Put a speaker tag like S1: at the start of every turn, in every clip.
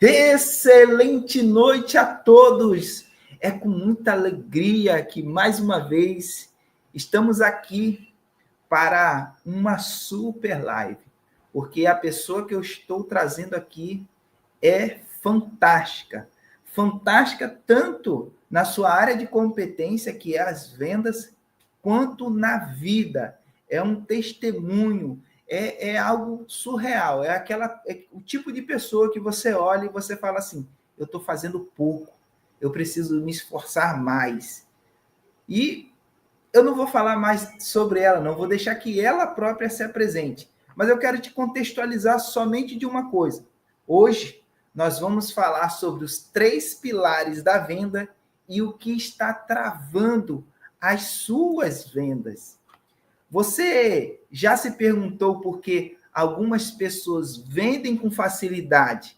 S1: Excelente noite a todos! É com muita alegria que, mais uma vez, estamos aqui para uma super live, porque a pessoa que eu estou trazendo aqui é fantástica. Fantástica tanto na sua área de competência, que é as vendas, quanto na vida. É um testemunho, é algo surreal. É o tipo de pessoa que você olha e você fala assim: eu estou fazendo pouco, eu preciso me esforçar mais. E eu não vou falar mais sobre ela, não, vou deixar que ela própria se apresente. Mas eu quero te contextualizar somente de uma coisa. Hoje, nós vamos falar sobre os 3 pilares da venda e o que está travando as suas vendas. Você já se perguntou por que algumas pessoas vendem com facilidade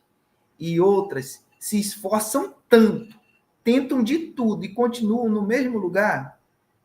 S1: e outras se esforçam tanto, tentam de tudo e continuam no mesmo lugar?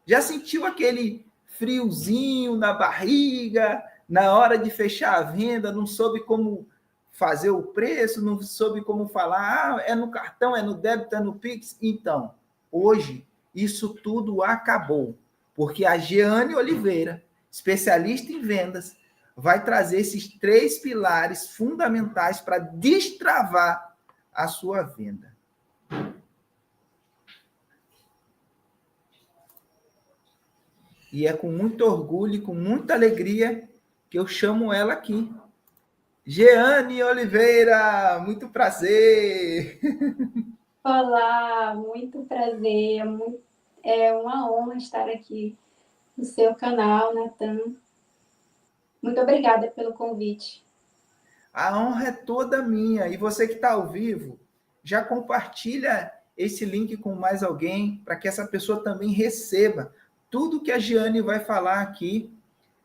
S1: Já sentiu aquele friozinho na barriga, na hora de fechar a venda, não soube como fazer o preço, não soube como falar, é no cartão, é no débito, é no Pix? Então, hoje, isso tudo acabou, porque a Jeane Oliveira, especialista em vendas, vai trazer esses 3 pilares fundamentais para destravar a sua venda. E é com muito orgulho e com muita alegria que eu chamo ela aqui. Jeane Oliveira, muito prazer!
S2: Olá, muito prazer, é uma honra estar aqui no seu canal, Natan. Muito obrigada pelo convite.
S1: A honra é toda minha. E você que está ao vivo, já compartilha esse link com mais alguém para que essa pessoa também receba tudo que a Jeane vai falar aqui.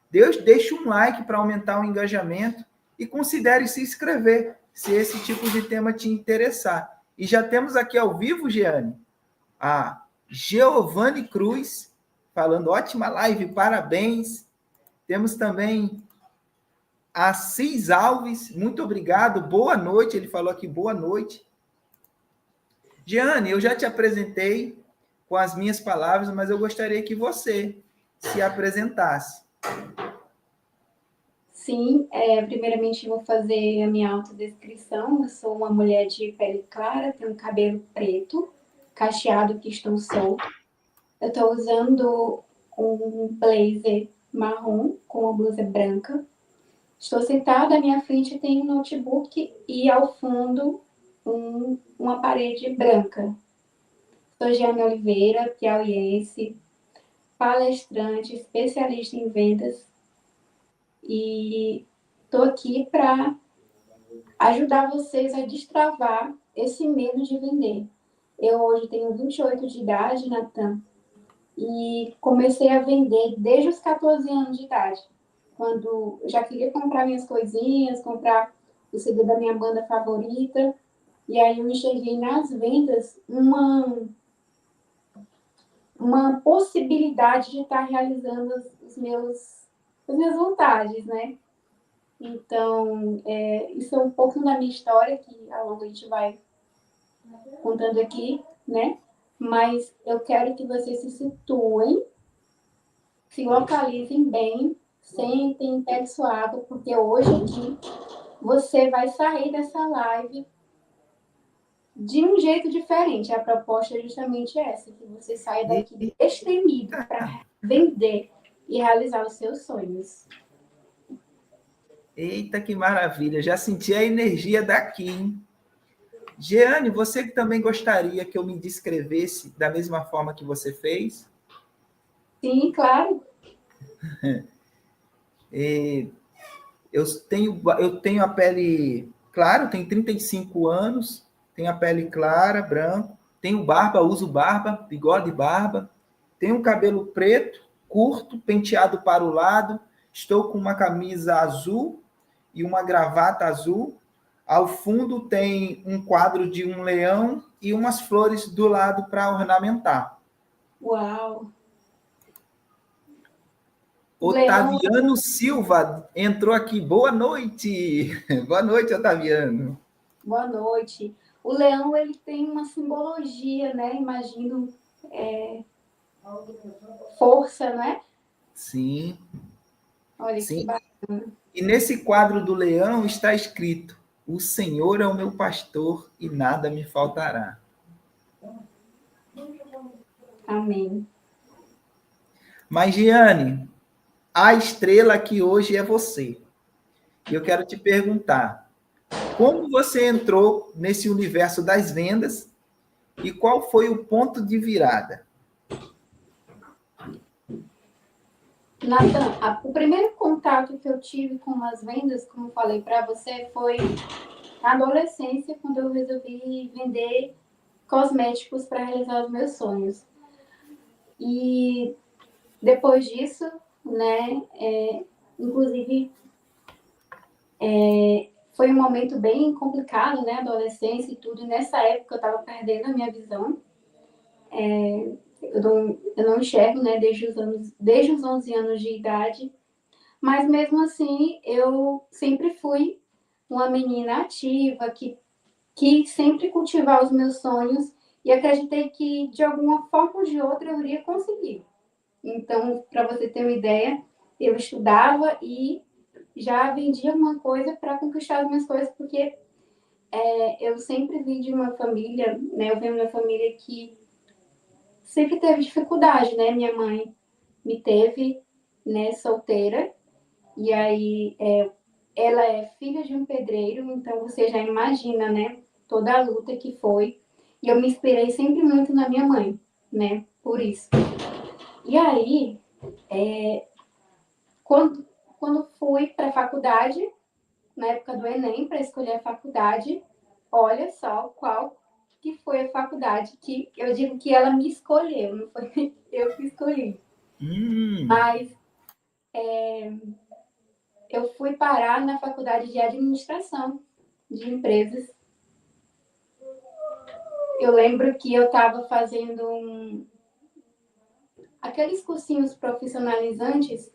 S1: Deus, deixe um like para aumentar o engajamento e considere se inscrever se esse tipo de tema te interessar. E já temos aqui ao vivo, Jeane, a Giovanni Cruz, falando ótima live, parabéns. Temos também a Cis Alves, muito obrigado, boa noite, ele falou aqui, boa noite. Jeane, eu já te apresentei com as minhas palavras, mas eu gostaria que você se apresentasse.
S2: Sim, primeiramente vou fazer a minha autodescrição. Eu sou uma mulher de pele clara, tenho cabelo preto, cacheado, pistão solto. Eu estou usando um blazer marrom com uma blusa branca. Estou sentada, à minha frente tem um notebook e ao fundo uma parede branca. Sou Jeane Oliveira, piauiense, palestrante, especialista em vendas e estou aqui para ajudar vocês a destravar esse medo de vender. Eu hoje tenho 28 de idade, Natan, e comecei a vender desde os 14 anos de idade, quando eu já queria comprar minhas coisinhas, comprar o CD da minha banda favorita, e aí eu enxerguei nas vendas uma possibilidade de estar realizando as minhas vontades, né? Então, isso é um pouco da minha história, que ao longo a gente vai contando aqui, né? Mas eu quero que vocês se situem, se localizem bem, sentem, peguem sua água, porque hoje aqui você vai sair dessa live de um jeito diferente. A proposta é justamente essa, que você saia daqui destemido para vender e realizar os seus sonhos.
S1: Eita, que maravilha! Já senti a energia daqui, hein? Jeane, você que também gostaria que eu me descrevesse da mesma forma que você fez?
S2: Sim, claro.
S1: Eu tenho a pele clara, tenho 35 anos, tenho a pele clara, branco, tenho barba, uso barba, bigode e barba, tenho cabelo preto, curto, penteado para o lado, estou com uma camisa azul e uma gravata azul. Ao fundo tem um quadro de um leão e umas flores do lado para ornamentar.
S2: Uau!
S1: Otaviano Silva entrou aqui. Boa noite. Boa noite, Otaviano.
S2: boa noite. O leão, ele tem uma simbologia, né? Imagino, força, né?
S1: Sim,
S2: Olha que
S1: sim.
S2: bacana.
S1: E nesse quadro do leão está escrito: O Senhor é o meu pastor e nada me faltará.
S2: Amém.
S1: Mas, Giane, a estrela aqui hoje é você. E eu quero te perguntar: como você entrou nesse universo das vendas e qual foi o ponto de virada?
S2: Nathan, o primeiro contato que eu tive com as vendas, como falei para você, foi na adolescência, quando eu resolvi vender cosméticos para realizar os meus sonhos. E depois disso, né, inclusive, foi um momento bem complicado, né, adolescência e tudo. E nessa época eu estava perdendo a minha visão. Eu não enxergo, né, desde os 11 anos de idade. Mas mesmo assim, eu sempre fui uma menina ativa, que sempre cultivava os meus sonhos e acreditei que de alguma forma ou de outra eu iria conseguir. Então, para você ter uma ideia, eu estudava e já vendia uma coisa para conquistar as minhas coisas, porque eu sempre vim de uma família, né? Eu venho de uma família que sempre teve dificuldade, né? Minha mãe me teve, né, solteira, e aí ela é filha de um pedreiro, então você já imagina, né, toda a luta que foi. E eu me inspirei sempre muito na minha mãe, né, por isso. E aí, quando, quando fui para a faculdade, na época do Enem, para escolher a faculdade, olha só qual que foi a faculdade que eu digo que ela me escolheu, não foi eu que escolhi.
S1: Hum,
S2: Mas eu fui parar na faculdade de administração de empresas. Eu lembro que eu estava fazendo aqueles cursinhos profissionalizantes,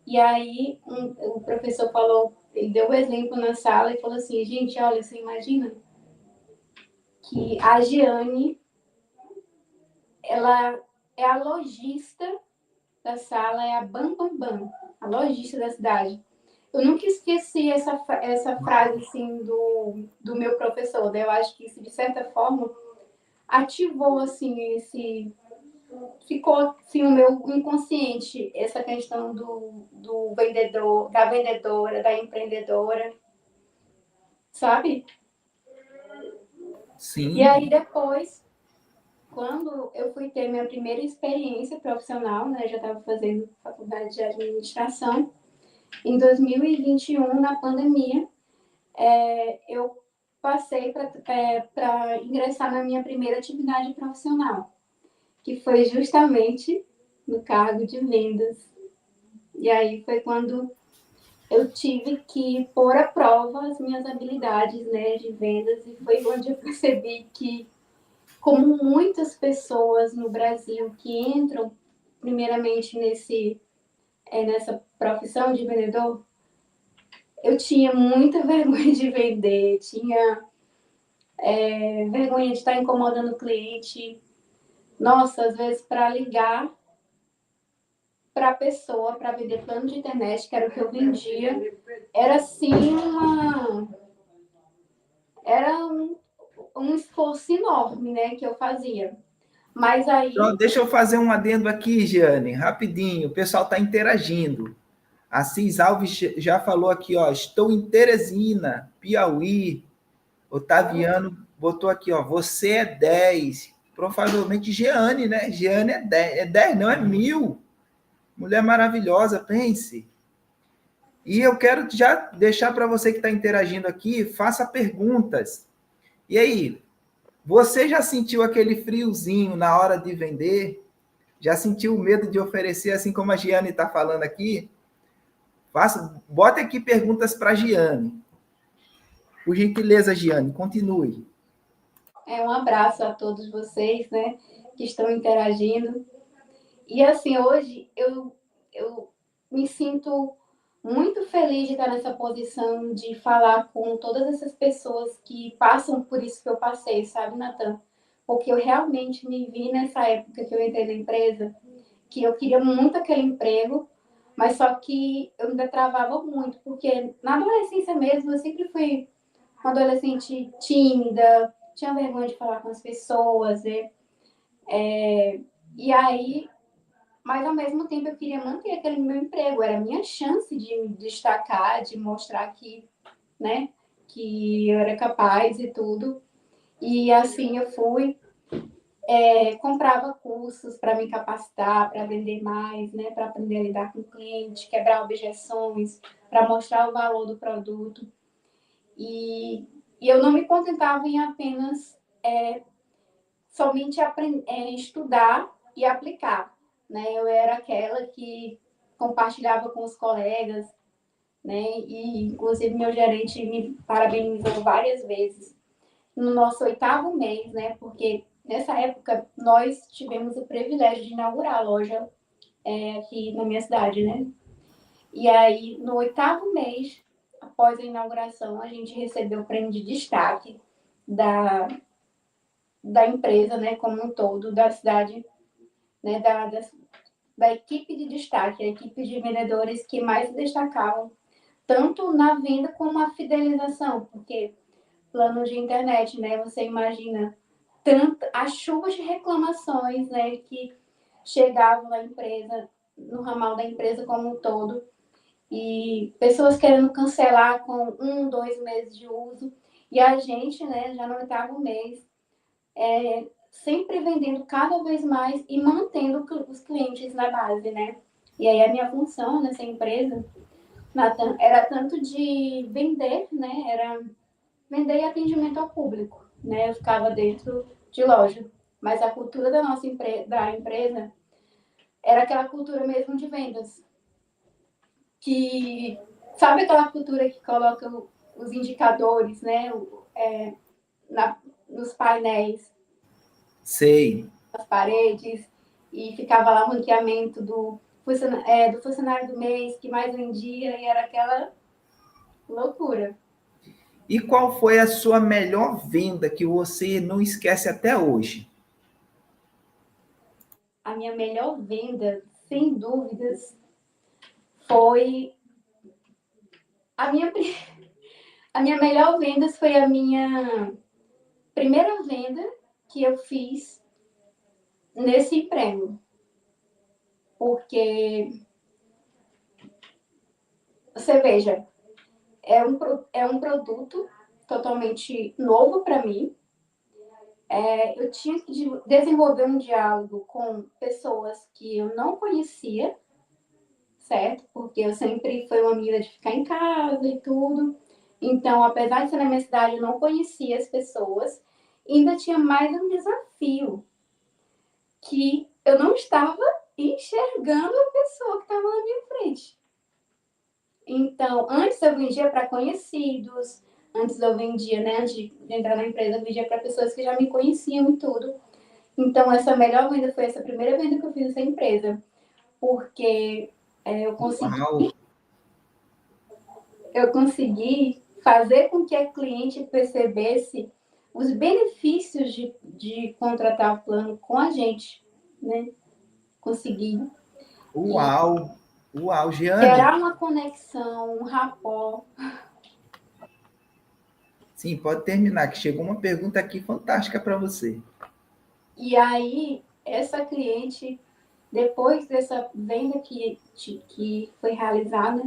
S2: e aí o professor falou, ele deu o exemplo na sala e falou assim, gente, olha, você imagina que a Giane, ela é a lojista da sala, é a Bam Bam Bam, a lojista da cidade. Eu nunca esqueci essa frase assim do meu professor, né? Eu acho que isso, de certa forma, ativou assim esse ficou assim no meu inconsciente essa questão do vendedor, da vendedora, da empreendedora, sabe? E
S1: sim.
S2: aí depois, quando eu fui ter minha primeira experiência profissional, né, eu já estava fazendo faculdade de administração, em 2021, na pandemia, eu passei para ingressar na minha primeira atividade profissional, que foi justamente no cargo de vendas. E aí foi quando eu tive que pôr à prova as minhas habilidades, né, de vendas, e foi onde eu percebi que, como muitas pessoas no Brasil que entram primeiramente nessa profissão de vendedor, eu tinha muita vergonha de vender, tinha vergonha de estar incomodando o cliente. Nossa, às vezes para ligar para a pessoa, para vender plano de internet, que era o que eu vendia, era assim era um esforço enorme, né, que eu fazia. Mas
S1: Então,
S2: aí,
S1: deixa eu fazer um adendo aqui, Giane, rapidinho. O pessoal está interagindo. Assis Alves já falou aqui, ó. Estou em Teresina, Piauí. Otaviano botou aqui, ó. Você é 10. Provavelmente Giane, né? Giane é 10. É 10, não, é 1000. Mulher maravilhosa, pense. E eu quero já deixar para você que está interagindo aqui, faça perguntas. E aí, você já sentiu aquele friozinho na hora de vender? Já sentiu o medo de oferecer, assim como a Giane está falando aqui? Bota aqui perguntas para a Giane. Por gentileza, Giane, continue.
S2: um abraço a todos vocês, né, que estão interagindo. E assim, hoje eu me sinto muito feliz de estar nessa posição de falar com todas essas pessoas que passam por isso que eu passei, sabe, Natan? Porque eu realmente me vi nessa época que eu entrei na empresa, que eu queria muito aquele emprego, mas só que eu ainda travava muito, porque na adolescência mesmo eu sempre fui uma adolescente tímida, tinha vergonha de falar com as pessoas, né? E aí, mas ao mesmo tempo eu queria manter aquele meu emprego, era a minha chance de me destacar, de mostrar que, né, que eu era capaz e tudo. E assim eu fui, comprava cursos para me capacitar, para vender mais, né, para aprender a lidar com o cliente, quebrar objeções, para mostrar o valor do produto. E eu não me contentava em apenas somente estudar e aplicar, né? Eu era aquela que compartilhava com os colegas, né? E inclusive meu gerente me parabenizou várias vezes no nosso 8º mês, né? Porque nessa época nós tivemos o privilégio de inaugurar a loja aqui na minha cidade, né? E aí no 8º mês após a inauguração a gente recebeu o prêmio de destaque da da empresa, né, como um todo, da cidade, né, da equipe de destaque, a equipe de vendedores que mais se destacavam, tanto na venda como na fidelização, porque plano de internet, né, você imagina tanto as chuvas de reclamações, né, que chegavam na empresa, no ramal da empresa como um todo, e pessoas querendo cancelar com 1, 2 meses de uso, e a gente, né, já no 8º mês, sempre vendendo cada vez mais e mantendo os clientes na base, né? E aí a minha função nessa empresa, Nathan, era tanto de vender, né? Era vender e atendimento ao público, né? Eu ficava dentro de loja, mas a cultura da nossa da empresa era aquela cultura mesmo de vendas, que sabe aquela cultura que coloca os indicadores, né? Na, nos painéis,
S1: Sei.
S2: as paredes, e ficava lá o ranqueamento do funcionário do mês que mais vendia, e era aquela loucura.
S1: E qual foi a sua melhor venda que você não esquece até hoje?
S2: A minha melhor venda, sem dúvidas, foi a minha, a minha melhor venda foi a minha primeira venda que eu fiz nesse emprego. Porque, você veja, é um produto totalmente novo para mim. Eu tinha que desenvolver um diálogo com pessoas que eu não conhecia, certo? Porque eu sempre fui uma menina de ficar em casa e tudo. Então, apesar de ser na minha cidade, eu não conhecia as pessoas. E ainda tinha mais um desafio, que eu não estava enxergando a pessoa que estava na minha frente. Então, antes eu vendia para conhecidos, antes eu vendia, né? Antes de entrar na empresa, eu vendia para pessoas que já me conheciam e tudo. Então, essa melhor venda foi essa primeira venda que eu fiz nessa empresa, porque
S1: Uau!
S2: eu consegui fazer com que a cliente percebesse os benefícios de contratar o plano com a gente, né? Consegui
S1: Uau! Uau, Giane!
S2: gerar uma conexão, um rapport.
S1: Sim, pode terminar, que chegou uma pergunta aqui fantástica para você.
S2: E aí, essa cliente, depois dessa venda que foi realizada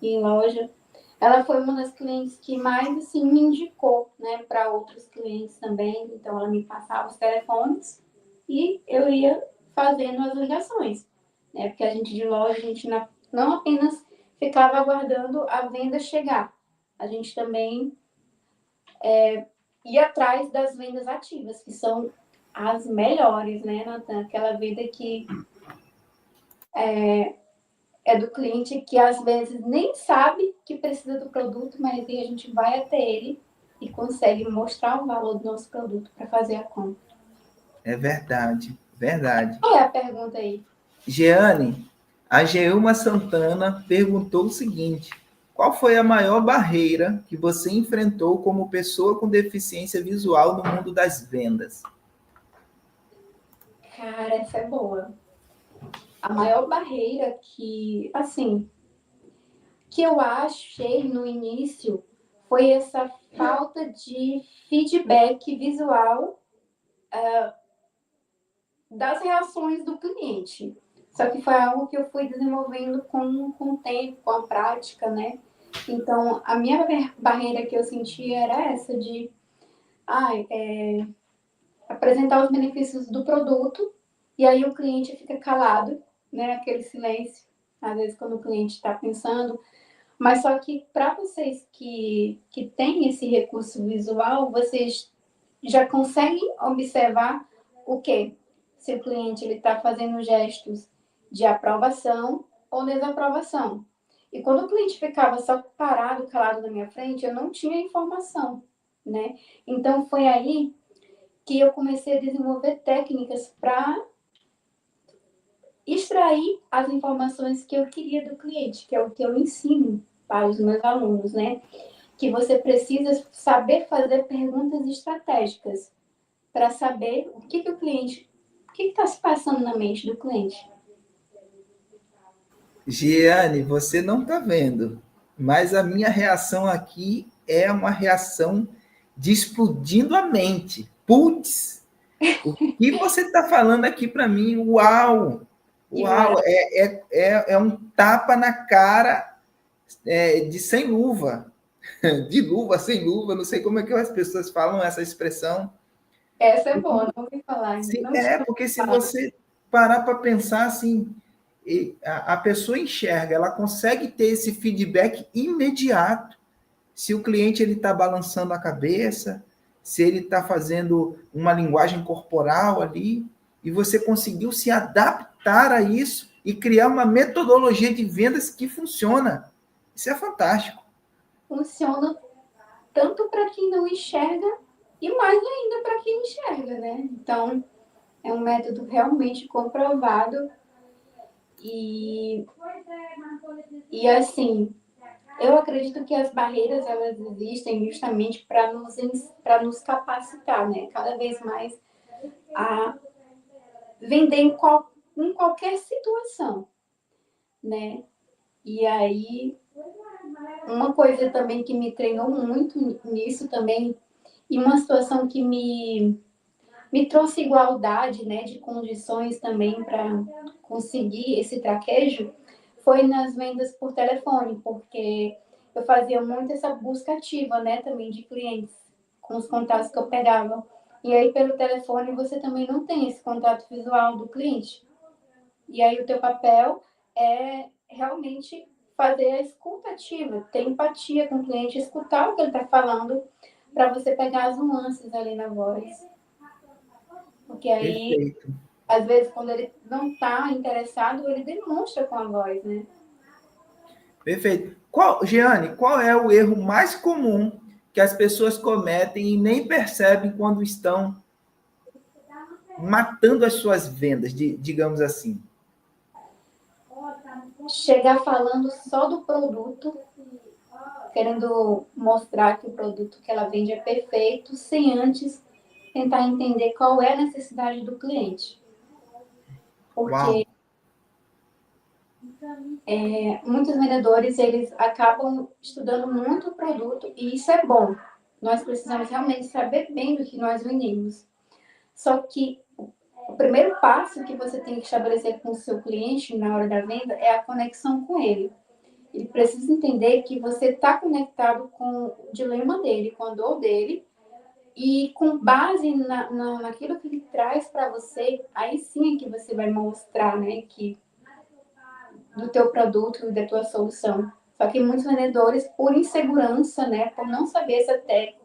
S2: em loja, ela foi uma das clientes que mais assim, me indicou, né, para outros clientes também. Então, ela me passava os telefones e eu ia fazendo as ligações, né? Porque a gente de loja, a gente não apenas ficava aguardando a venda chegar, a gente também ia atrás das vendas ativas, que são as melhores, né, Natan? Aquela venda que é do cliente que às vezes nem sabe que precisa do produto, mas aí a gente vai até ele e consegue mostrar o valor do nosso produto para fazer a compra.
S1: É verdade, verdade.
S2: Qual é a pergunta aí?
S1: Jeane, A Geilma Santana perguntou o seguinte: qual foi a maior barreira que você enfrentou como pessoa com deficiência visual no mundo das vendas?
S2: Cara, essa é boa. A maior barreira que, assim, que eu achei no início foi essa falta de feedback visual das reações do cliente. Só que foi algo que eu fui desenvolvendo com o tempo, com a prática, né? Então, a minha barreira que eu sentia era essa de apresentar os benefícios do produto e aí o cliente fica calado, né? Aquele silêncio, às vezes quando o cliente está pensando. Mas só que para vocês que têm esse recurso visual, vocês já conseguem observar o quê? Se o cliente está fazendo gestos de aprovação ou desaprovação. E quando o cliente ficava só parado, calado na minha frente, eu não tinha informação, né? Então foi aí que eu comecei a desenvolver técnicas para extrair as informações que eu queria do cliente, que é o que eu ensino para os meus alunos, né? Que você precisa saber fazer perguntas estratégicas para saber o que o cliente, o que está se passando na mente do cliente.
S1: Giane, você não está vendo, mas a minha reação aqui é uma reação de explodindo a mente. Putz, o que você está falando aqui para mim? Uau!
S2: Que
S1: Uau! É um tapa na cara de sem luva. De luva, sem luva, não sei como é que as pessoas falam essa expressão.
S2: essa é boa, não ouvi falar, não
S1: É,
S2: tinha
S1: porque se
S2: falado.
S1: você parar para pensar assim, a pessoa enxerga, ela consegue ter esse feedback imediato. Se o cliente ele está balançando a cabeça, se ele está fazendo uma linguagem corporal ali, e você conseguiu se adaptar a isso e criar uma metodologia de vendas que funciona. Isso é fantástico.
S2: Funciona tanto para quem não enxerga e mais ainda para quem enxerga, né? Então, é um método realmente comprovado e, e assim, eu acredito que as barreiras elas existem justamente para nos capacitar, né? Cada vez mais a vender em qualquer situação, né? E aí, uma coisa também que me treinou muito nisso também, e uma situação que me trouxe igualdade, né, de condições também para conseguir esse traquejo, foi nas vendas por telefone, porque eu fazia muito essa busca ativa, né, também de clientes, com os contatos que eu pegava. E aí, pelo telefone, você também não tem esse contato visual do cliente. E aí, o teu papel é realmente fazer a escuta ativa, ter empatia com o cliente, escutar o que ele está falando, para você pegar as nuances ali na voz. Porque aí,
S1: Perfeito.
S2: às vezes, quando ele não está interessado, ele demonstra com a voz, né?
S1: Perfeito. Jeane, qual é o erro mais comum que as pessoas cometem e nem percebem quando estão matando as suas vendas, digamos assim?
S2: Chegar falando só do produto, querendo mostrar que o produto que ela vende é perfeito, sem antes tentar entender qual é a necessidade do cliente.
S1: Uau!
S2: Porque muitos vendedores, eles acabam estudando muito o produto e isso é bom. Nós precisamos realmente saber bem do que nós vendemos. Só que o primeiro passo que você tem que estabelecer com o seu cliente na hora da venda é a conexão com ele. Ele precisa entender que você está conectado com o dilema dele, com a dor dele, e com base naquilo que ele traz para você, aí sim é que você vai mostrar, né, que do teu produto e da tua solução. Só que muitos vendedores, por insegurança, né, por não saber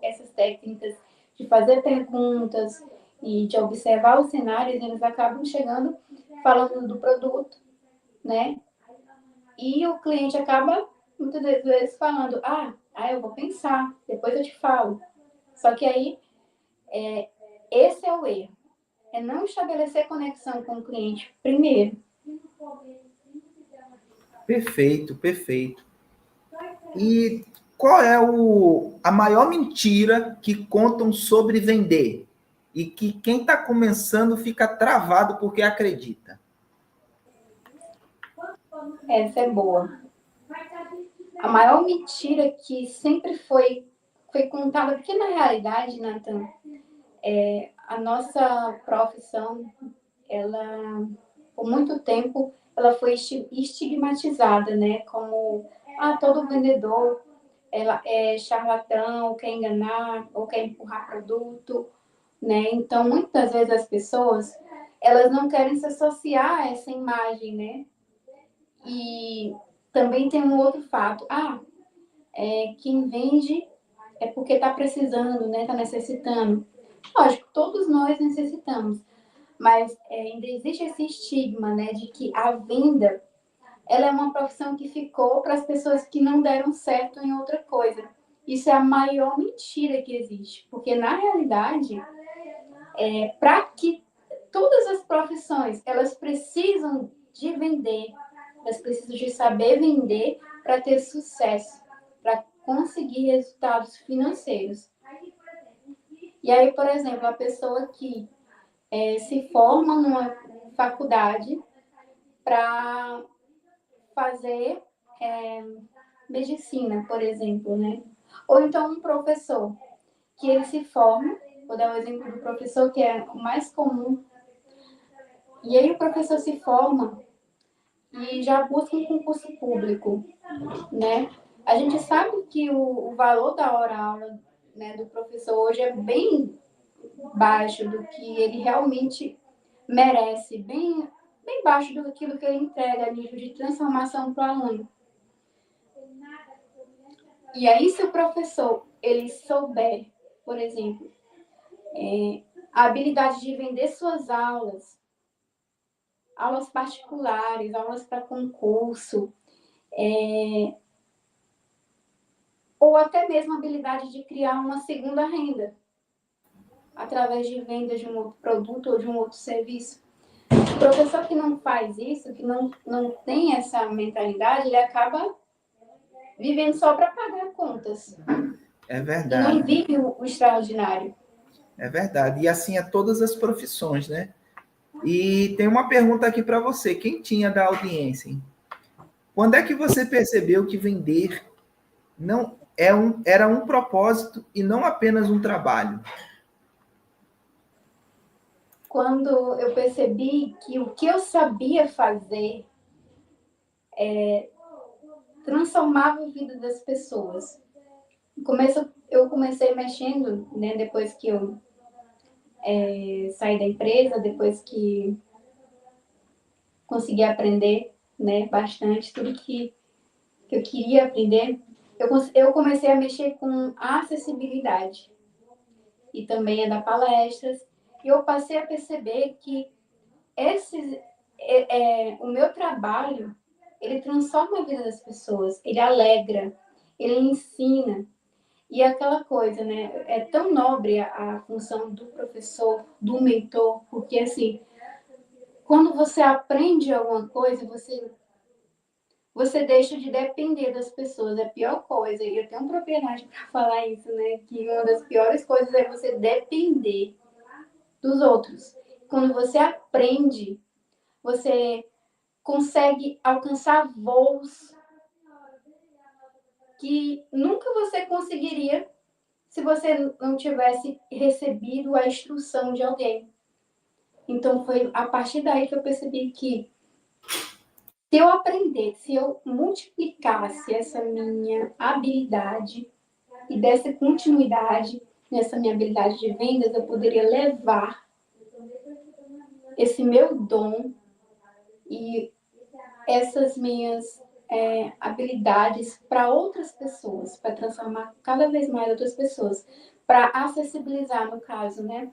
S2: essas técnicas de fazer perguntas e de observar os cenários, eles acabam chegando falando do produto, né? E o cliente acaba muitas vezes falando: eu vou pensar, depois eu te falo. Só que aí esse é o erro, é não estabelecer conexão com o cliente primeiro.
S1: Perfeito, perfeito. E qual é a maior mentira que contam sobre vender? E que quem está começando fica travado porque acredita?
S2: Essa é boa. A maior mentira que sempre foi contada, porque na realidade, Nathan, a nossa profissão, ela, por muito tempo, ela foi estigmatizada, né? Como, todo vendedor ela é charlatão, quer enganar, ou quer empurrar produto, né? Então, muitas vezes as pessoas, elas não querem se associar a essa imagem, né? E também tem um outro fato. Quem vende é porque está precisando, né? Está necessitando. Lógico, todos nós necessitamos, mas ainda existe esse estigma, né? De que a venda, ela é uma profissão que ficou para as pessoas que não deram certo em outra coisa. Isso é a maior mentira que existe, porque na realidade, para que todas as profissões, elas precisam de vender, elas precisam de saber vender para ter sucesso, para conseguir resultados financeiros. E aí, por exemplo, a pessoa que se forma numa faculdade para fazer medicina, por exemplo, né? Ou então um professor que ele se forma, vou dar o exemplo do professor que é o mais comum, e aí o professor se forma e já busca um concurso público, né? A gente sabe que o valor da hora-aula, né, do professor hoje é bem baixo do que ele realmente merece, bem baixo do que ele entrega a nível de transformação para o aluno. E aí, se o professor ele souber, por exemplo, a habilidade de vender suas aulas particulares, aulas para concurso, ou até mesmo a habilidade de criar uma segunda renda através de venda de um outro produto ou de um outro serviço. O professor que não faz isso, que não tem essa mentalidade, ele acaba vivendo só para pagar contas.
S1: É
S2: E não
S1: verdade,
S2: vive o extraordinário.
S1: é verdade. E assim é todas as profissões, né? E tem uma pergunta aqui para você, quem tinha da audiência, hein? Quando é que você percebeu que vender não era um propósito e não apenas um trabalho?
S2: Quando eu percebi que o que eu sabia fazer transformava a vida das pessoas. Eu comecei mexendo, né, depois que eu saí da empresa, depois que consegui aprender, né, bastante, tudo que eu queria aprender, eu comecei a mexer com acessibilidade e também a dar palestras. E eu passei a perceber que o meu trabalho, ele transforma a vida das pessoas, ele alegra, ele ensina. E aquela coisa, né? É tão nobre a função do professor, do mentor, porque assim, quando você aprende alguma coisa, você deixa de depender das pessoas, é a pior coisa. E eu tenho propriedade para falar isso, né? Que uma das piores coisas é você depender dos outros. Quando você aprende, você consegue alcançar voos que nunca você conseguiria se você não tivesse recebido a instrução de alguém. Então foi a partir daí que eu percebi que se eu aprendesse, se eu multiplicasse essa minha habilidade e desse continuidade nessa minha habilidade de vendas, eu poderia levar esse meu dom e essas minhas habilidades para outras pessoas, para transformar cada vez mais outras pessoas, para acessibilizar, no caso, né?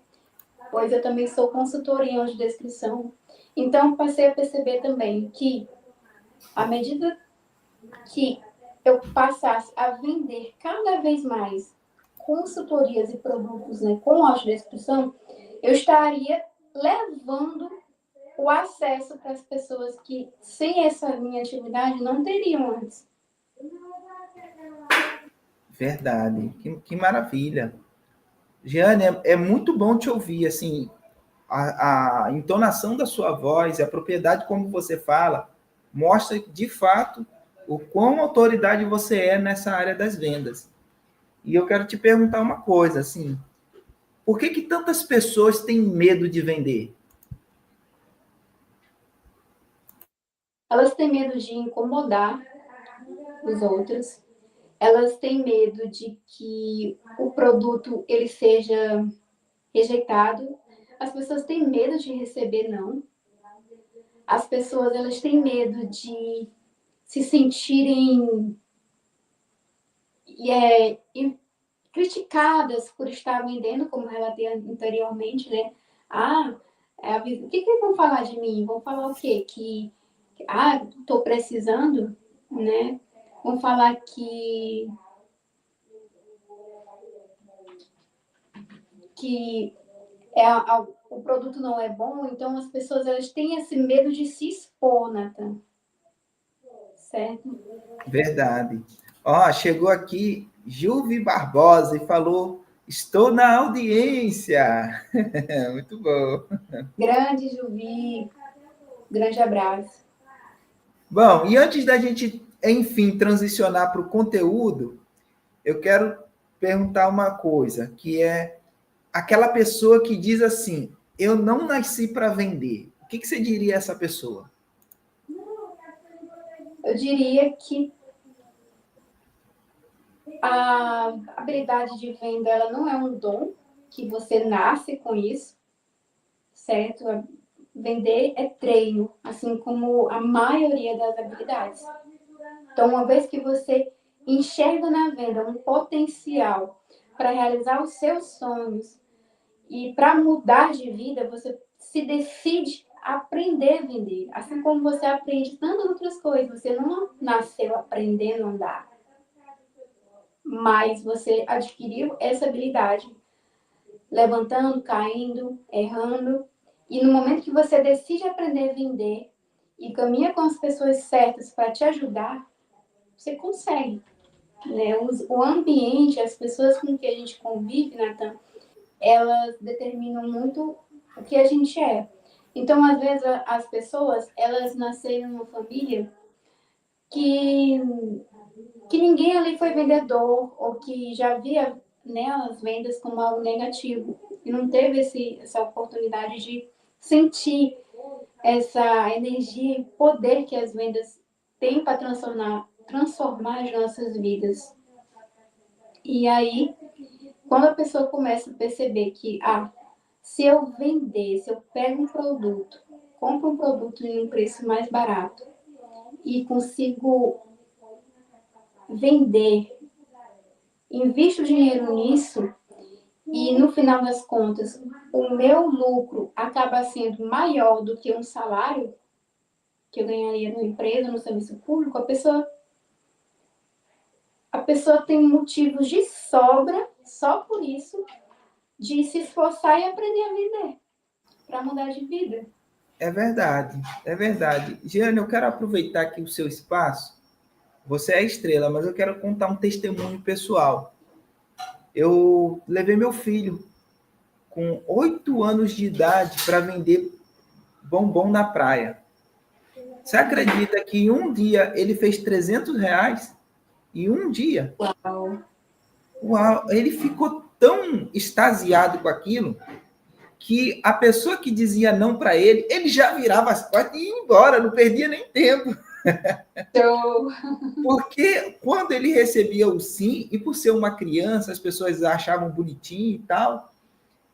S2: Pois eu também sou consultora em audiodescrição. Então, passei a perceber também que, à medida que eu passasse a vender cada vez mais consultorias e produtos, né, com audiodescrição, eu estaria levando o acesso para as pessoas que, sem essa minha atividade, não teriam antes.
S1: Verdade. Que maravilha. Jeane, é muito bom te ouvir, assim, a entonação da sua voz, a propriedade como você fala, mostra de fato o quão autoridade você é nessa área das vendas. E eu quero te perguntar uma coisa, assim, por que tantas pessoas têm medo de vender?
S2: Elas têm medo de incomodar os outros, elas têm medo de que o produto ele seja rejeitado, as pessoas têm medo de receber não, as pessoas elas têm medo de se sentirem criticadas por estar vendendo, como relatei anteriormente, né? O que vão falar de mim? Vão falar o quê? Estou precisando, né? Vão falar que o produto não é bom, então as pessoas elas têm esse medo de se expor, Nathan. Certo?
S1: Verdade. Ó, chegou aqui Juvi Barbosa e falou: estou na audiência. Muito bom.
S2: Grande Juvi, grande abraço.
S1: Bom, e antes da gente, enfim, transicionar para o conteúdo, eu quero perguntar uma coisa, que é aquela pessoa que diz assim: eu não nasci para vender. O que você diria a essa pessoa?
S2: Eu diria que a habilidade de venda ela não é um dom que você nasce com isso, certo? Vender é treino, assim como a maioria das habilidades. Então, uma vez que você enxerga na venda um potencial para realizar os seus sonhos e para mudar de vida, você se decide a aprender a vender. Assim como você aprende tantas outras coisas, você não nasceu aprendendo a andar, mas você adquiriu essa habilidade, levantando, caindo, errando. E no momento que você decide aprender a vender e caminha com as pessoas certas para te ajudar, você consegue. Né? O ambiente, as pessoas com que a gente convive, Nathan, elas determinam muito o que a gente é. Então, às vezes, as pessoas, elas nasceram numa família que ninguém ali foi vendedor ou que já via, né, as vendas como algo negativo e não teve essa oportunidade de sentir essa energia e poder que as vendas têm para transformar as nossas vidas. E aí, quando a pessoa começa a perceber que, se eu vender, se eu pego um produto, compro um produto em um preço mais barato e consigo vender, invisto dinheiro nisso e no final das contas o meu lucro acaba sendo maior do que um salário que eu ganharia numa empresa, no serviço público, a pessoa tem motivos de sobra, só por isso, de se esforçar e aprender a vender, para mudar de vida.
S1: É verdade, é verdade. Giane, eu quero aproveitar aqui o seu espaço. Você é a estrela, mas eu quero contar um testemunho pessoal. Eu levei meu filho com 8 anos de idade para vender bombom na praia. Você acredita que em um dia ele fez R$ 300? Em um dia?
S2: Uau.
S1: Uau! Ele ficou tão extasiado com aquilo que a pessoa que dizia não para ele, ele já virava as costas e ia embora, não perdia nem tempo.
S2: Então,
S1: Porque quando ele recebia o sim, e por ser uma criança, as pessoas achavam bonitinho e tal,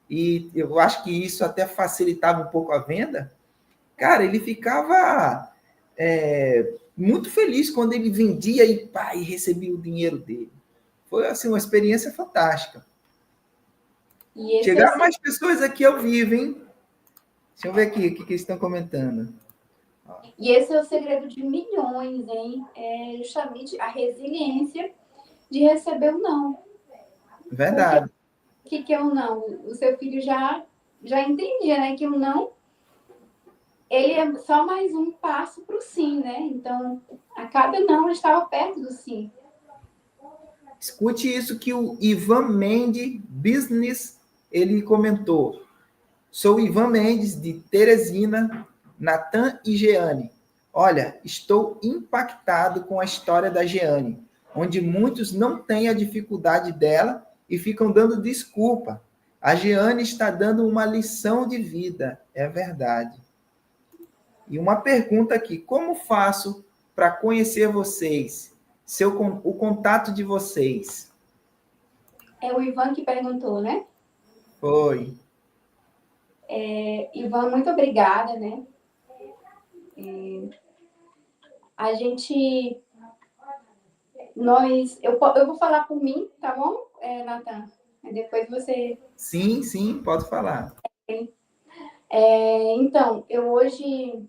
S1: e eu acho que isso até facilitava um pouco a venda, cara, ele ficava muito feliz quando ele vendia e, pá, e recebia o dinheiro dele. Foi assim, uma experiência fantástica.
S2: e esse é o
S1: Chegaram mais pessoas aqui ao vivo, hein? Deixa eu ver aqui o que eles estão comentando.
S2: E esse é o segredo de milhões, hein? É justamente a resiliência de receber o não. Porque
S1: Verdade.
S2: o que é o não? O seu filho já entendia, né? Que o não ele é só mais um passo para o sim, né? Então, a cada não estava perto do sim.
S1: Escute isso que o Ivan Mendes Business ele comentou. Sou Ivan Mendes de Teresina, Natan e Jeane. Olha, estou impactado com a história da Jeane, onde muitos não têm a dificuldade dela e ficam dando desculpa. A Jeane está dando uma lição de vida, é verdade. E uma pergunta aqui: como faço para conhecer vocês? O contato de vocês?
S2: É o Ivan que perguntou, né?
S1: Foi.
S2: Ivan, muito obrigada, né? A gente, eu vou falar por mim, tá bom, Natan? Depois você.
S1: Sim, sim, pode falar.
S2: Então, eu hoje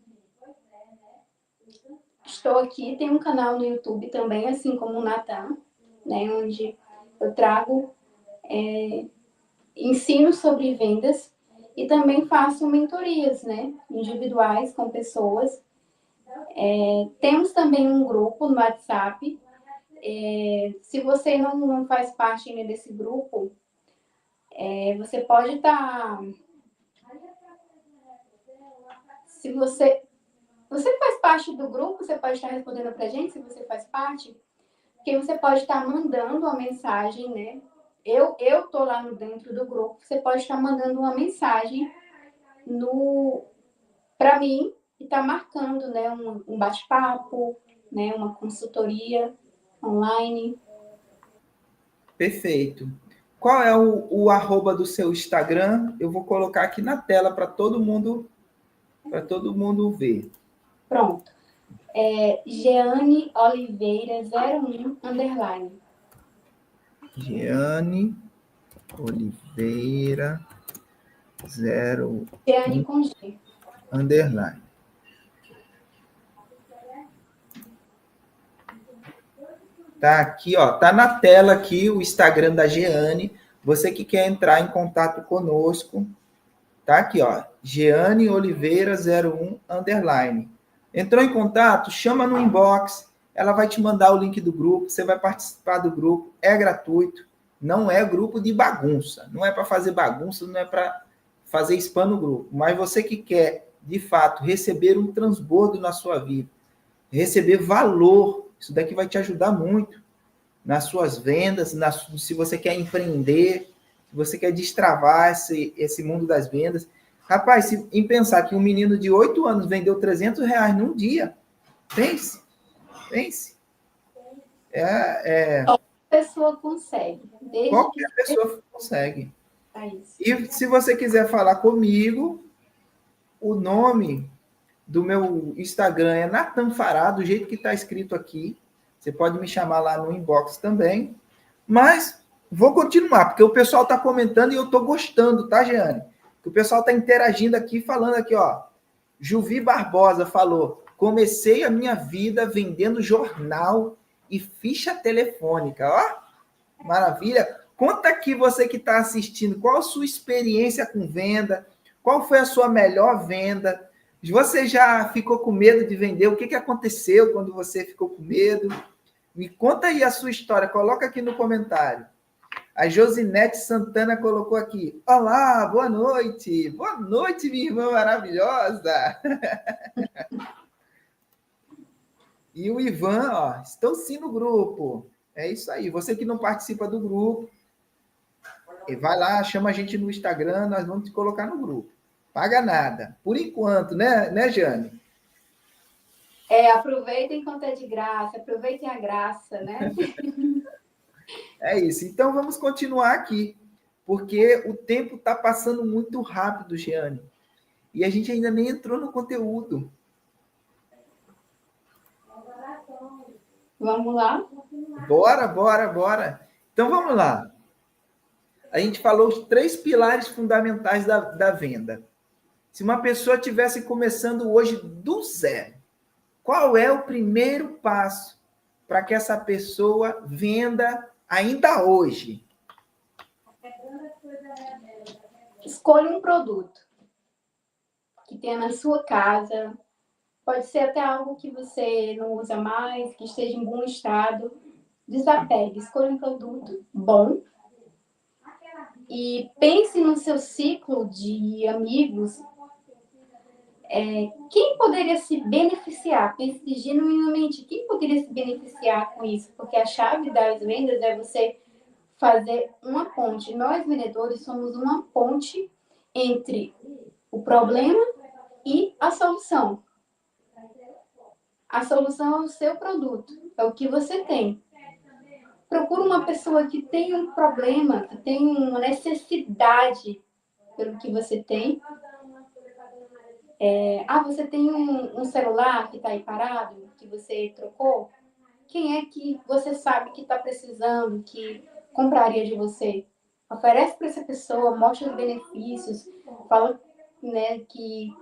S2: estou aqui, tem um canal no YouTube também, assim como o Natan, né? Onde eu trago ensino sobre vendas e também faço mentorias, né? Individuais com pessoas. Temos também um grupo no WhatsApp. Se você não faz parte ainda desse grupo, você pode estar. Se você faz parte do grupo, você pode estar respondendo para a gente, se você faz parte, porque você pode estar mandando uma mensagem, né? Eu tô lá dentro do grupo, você pode estar mandando uma mensagem no para mim e tá marcando, né, um bate-papo, né, uma consultoria online.
S1: Perfeito. Qual é o arroba do seu Instagram? Eu vou colocar aqui na tela para todo mundo ver.
S2: Pronto. Jeane Oliveira 01 underline.
S1: Giane Oliveira 01
S2: Jeane com G.
S1: underline. Tá aqui, ó, tá na tela aqui o Instagram da Jeane. Você que quer entrar em contato conosco, tá aqui, ó, Jeane Oliveira 01 underline. Entrou em contato? Chama no inbox. Ela vai te mandar o link do grupo. Você vai participar do grupo. É gratuito. Não é grupo de bagunça. Não é para fazer bagunça. Não é para fazer spam no grupo. Mas você que quer, de fato, receber um transbordo na sua vida, receber valor, isso daqui vai te ajudar muito nas suas vendas, se você quer empreender, se você quer destravar esse mundo das vendas. Rapaz, em pensar que um menino de 8 anos vendeu R$ 300 num dia, pense, pense.
S2: Qualquer pessoa consegue, desde que
S1: Qualquer pessoa consegue.
S2: seja isso.
S1: E se você quiser falar comigo, o nome do meu Instagram é Natan Fará, do jeito que está escrito aqui. Você pode me chamar lá no inbox também. Mas vou continuar, porque o pessoal está comentando e eu estou gostando, tá, Jeane? O pessoal está interagindo aqui, falando aqui, ó. Juvi Barbosa falou: comecei a minha vida vendendo jornal e ficha telefônica. Ó, maravilha. Conta aqui você que está assistindo, qual a sua experiência com venda? Qual foi a sua melhor venda? Você já ficou com medo de vender? O que, que aconteceu quando você ficou com medo? Me conta aí a sua história, coloca aqui no comentário. A Josinete Santana colocou aqui: olá, boa noite. Boa noite, minha irmã maravilhosa. E o Ivan, ó, estão sim no grupo. É isso aí. Você que não participa do grupo, vai lá, chama a gente no Instagram, nós vamos te colocar no grupo. Paga nada. Por enquanto, né, Jane?
S2: Aproveitem enquanto é de graça, aproveitem a graça, né?
S1: É isso. Então vamos continuar aqui, porque o tempo está passando muito rápido, Jeane. E a gente ainda nem entrou no conteúdo.
S2: Vamos lá?
S1: Bora, bora, bora. Então vamos lá. A gente falou os 3 pilares fundamentais da venda. Se uma pessoa estivesse começando hoje do zero, qual é o primeiro passo para que essa pessoa venda ainda hoje?
S2: Escolha um produto. que tenha na sua casa. Pode ser até algo que você não usa mais, que esteja em bom estado. Desapegue, escolha um produto bom e pense no seu ciclo de amigos. Quem poderia se beneficiar? Pense genuinamente, quem poderia se beneficiar com isso? Porque a chave das vendas é você fazer uma ponte. Nós, vendedores, somos uma ponte entre o problema e a solução. A solução é o seu produto, é o que você tem. Procura uma pessoa que tem um problema, que tem uma necessidade pelo que você tem. Você tem um celular que está aí parado, que você trocou? Quem é que você sabe que está precisando, que compraria de você? Oferece para essa pessoa, mostra os benefícios, fala, né, que,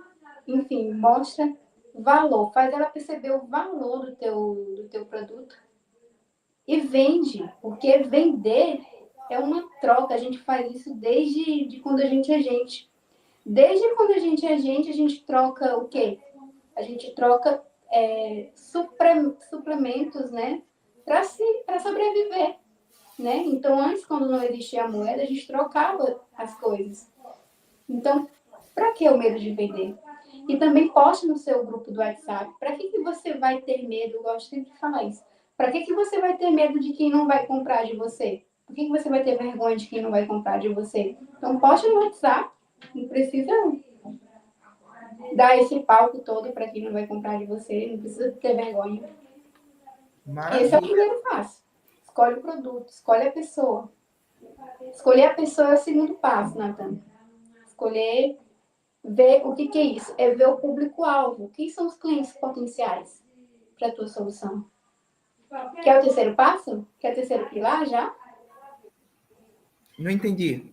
S2: enfim, mostra valor, faz ela perceber o valor do teu produto e vende, porque vender é uma troca, a gente faz isso desde de quando a gente é gente. Desde quando a gente troca o quê? A gente troca suplementos, né? Para sobreviver, né? Então, antes, quando não existia a moeda, a gente trocava as coisas. Então, para que o medo de vender? E também poste no seu grupo do WhatsApp. Para que você vai ter medo? Eu gosto sempre de falar isso. Para que você vai ter medo de quem não vai comprar de você? Por que você vai ter vergonha de quem não vai comprar de você? Então, poste no WhatsApp. Não precisa dar esse palco todo para quem não vai comprar de você. Não precisa ter vergonha. Esse é o
S1: Maravilha.
S2: primeiro passo. Escolhe o produto, escolhe a pessoa. Escolher a pessoa é o segundo passo, Nathan. Escolher, ver o que é isso. É ver o público-alvo. Quem são os clientes potenciais para a tua solução? Quer o terceiro passo? Quer o terceiro pilar já?
S1: Não entendi.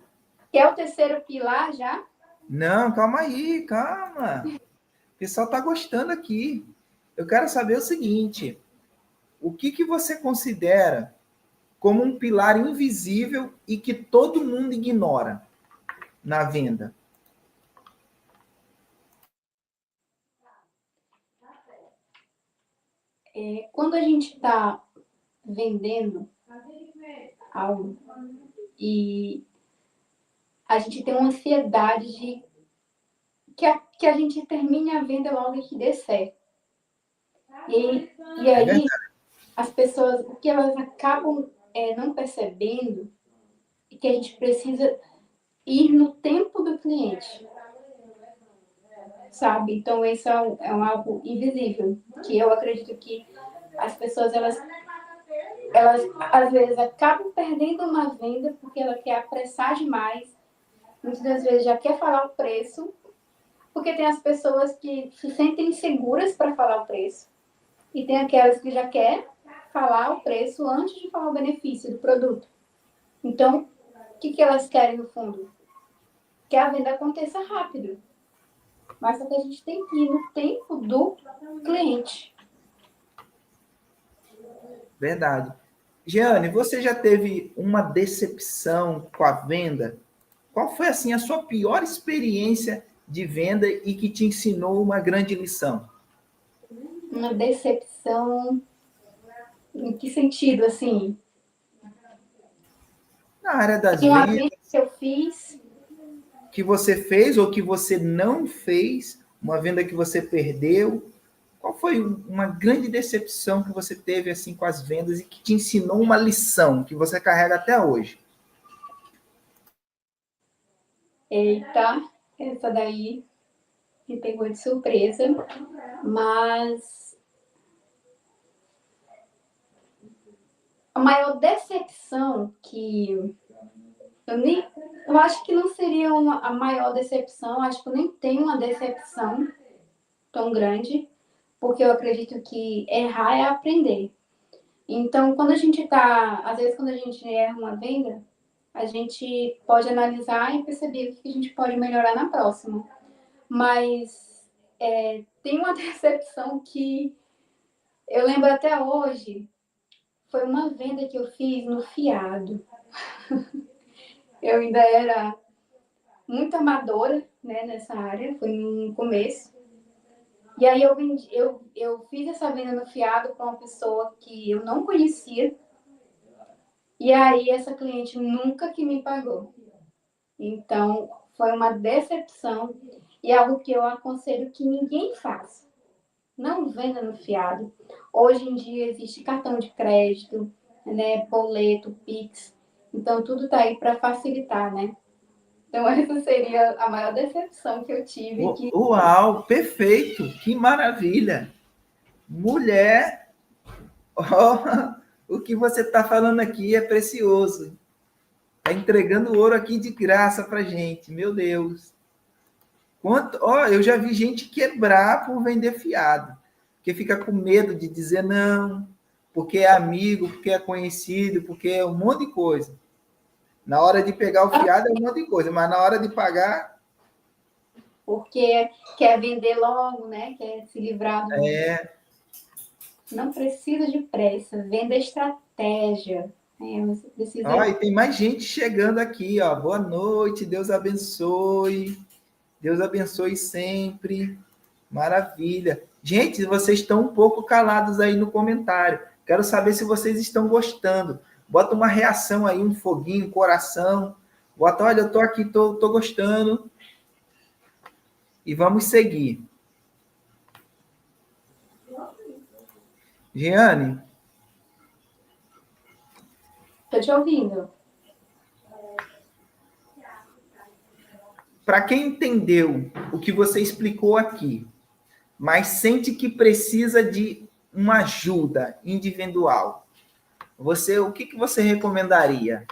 S2: Quer o terceiro pilar já?
S1: Não, calma aí, calma. O pessoal está gostando aqui. Eu quero saber o seguinte: o que você considera como um pilar invisível e que todo mundo ignora na venda?
S2: Quando a gente está vendendo algo e a gente tem uma ansiedade de que a gente termine a venda logo e que dê certo. E
S1: É
S2: aí,
S1: verdade.
S2: as pessoas, o que elas acabam não percebendo é que a gente precisa ir no tempo do cliente, sabe? Então, isso é algo invisível, que eu acredito que as pessoas, elas às vezes acabam perdendo uma venda porque ela quer apressar demais, muitas das vezes já quer falar o preço, porque tem as pessoas que se sentem inseguras para falar o preço, e tem aquelas que já quer falar o preço antes de falar o benefício do produto. Então, o que elas querem no fundo? Que a venda aconteça rápido. Mas só que a gente tem que ir no tempo do cliente.
S1: Verdade. Jeane, você já teve uma decepção com a venda? Qual foi assim a sua pior experiência de venda e que te ensinou uma grande lição?
S2: Uma decepção, em que sentido, assim?
S1: Na área das
S2: Uma venda
S1: vendas,
S2: que eu fiz,
S1: que você fez ou que você não fez, uma venda que você perdeu. Qual foi uma grande decepção que você teve assim com as vendas e que te ensinou uma lição que você carrega até hoje?
S2: eita, essa daí me pegou de surpresa, mas a maior decepção que eu acho que não seria a maior decepção, acho que eu nem tenho uma decepção tão grande, porque eu acredito que errar é aprender. Então, às vezes quando a gente erra uma venda, a gente pode analisar e perceber o que a gente pode melhorar na próxima. Mas tem uma decepção que eu lembro até hoje, foi uma venda que eu fiz no fiado. Eu ainda era muito amadora, né, nessa área, foi no começo. E aí eu fiz essa venda no fiado para uma pessoa que eu não conhecia. E aí essa cliente nunca que me pagou. Então, foi uma decepção e algo que eu aconselho que ninguém faça. Não venda no fiado. Hoje em dia existe cartão de crédito, né, boleto, Pix. Então, tudo está aí para facilitar, né? Então, essa seria a maior decepção que eu tive.
S1: Uau, perfeito, que maravilha. Mulher, ó, o que você está falando aqui é precioso. Está entregando ouro aqui de graça para gente, meu Deus. Eu já vi gente quebrar por vender fiado, porque fica com medo de dizer não, porque é amigo, porque é conhecido, porque é um monte de coisa. Na hora de pegar o fiado é um monte de coisa, mas na hora de pagar...
S2: Porque quer vender logo, né? Quer se livrar do... Não precisa de pressa, venda estratégia. Você precisa...
S1: E tem mais gente chegando aqui, ó. Boa noite, Deus abençoe. Deus abençoe sempre. Maravilha. Gente, vocês estão um pouco calados aí no comentário. Quero saber se vocês estão gostando. Bota uma reação aí, um foguinho, um coração. Bota, olha, eu tô aqui, tô gostando. E vamos seguir. Jeane?
S2: Estou te ouvindo.
S1: Para quem entendeu o que você explicou aqui, mas sente que precisa de uma ajuda individual, o que você recomendaria?